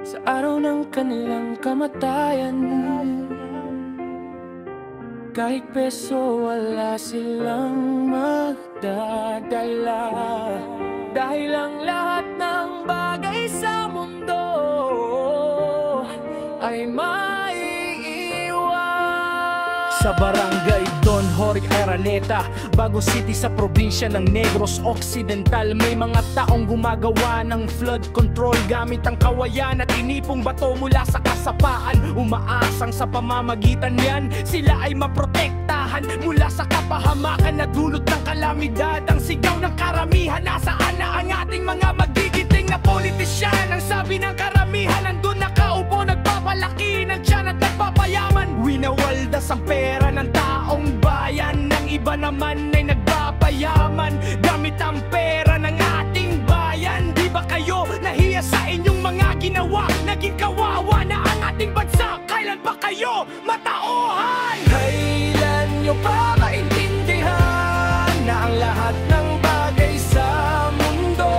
sa araw ng kanilang kamatayan. Kahit peso wala silang magdadala, dahil ang lahat ng bagay sa mundo ay maiiwan. Sa barangay Don Jorge Araneta, Bagong City sa probinsya ng Negros Occidental, may mga taong gumagawa ng flood control gamit ang kawayan at inipong bato mula sa kasapaan. Umaasang sa pamamagitan yan sila ay maprotektahan mula sa kapahamakan na dulot ng kalamidad. Ang sigaw ng karamihan, nasaan na ang ating mga magigiting na politisyan? Ang sabi ng karamihan, nandun nakaupo, nagpapalaki ng tiyan at nagpapayaman. Winawaldas ang pera ng taong bayan, ng iba naman ay nagpapayaman gamit ang pera ng ating bayan. Di ba kayo nahiya sa inyong mga ginawa? Naging kawawa na ang ating bansa. Kailan ba kayo matauhan? Kailan nyo pa maintindihan na ang lahat ng bagay sa mundo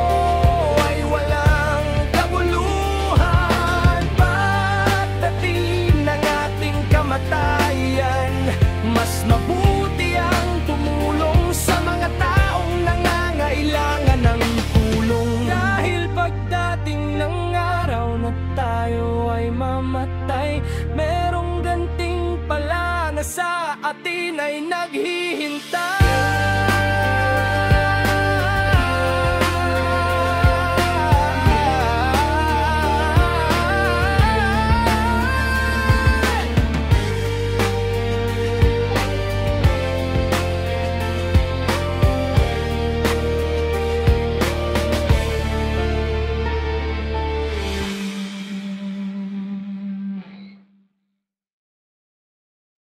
ay walang kabuluhan? Pagdating ng ating kamatayan, mas mabuti ang tumulong sa mga taong nangangailangan ng tulong. Dahil pagdating ng araw na tayo ay mamatay, merong ganting pala na sa atin ay naghihintay.